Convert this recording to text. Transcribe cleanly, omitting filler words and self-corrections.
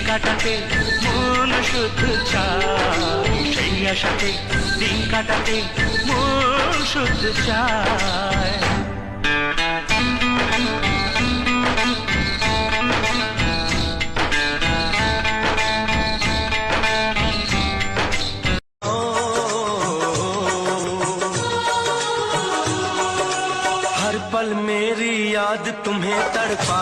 কাটাতে মন শুধু চায়, সেই আশাতে দিন কাটাতে মন শুধু চায়। हर पल मेरी याद तुम्हें तड़पा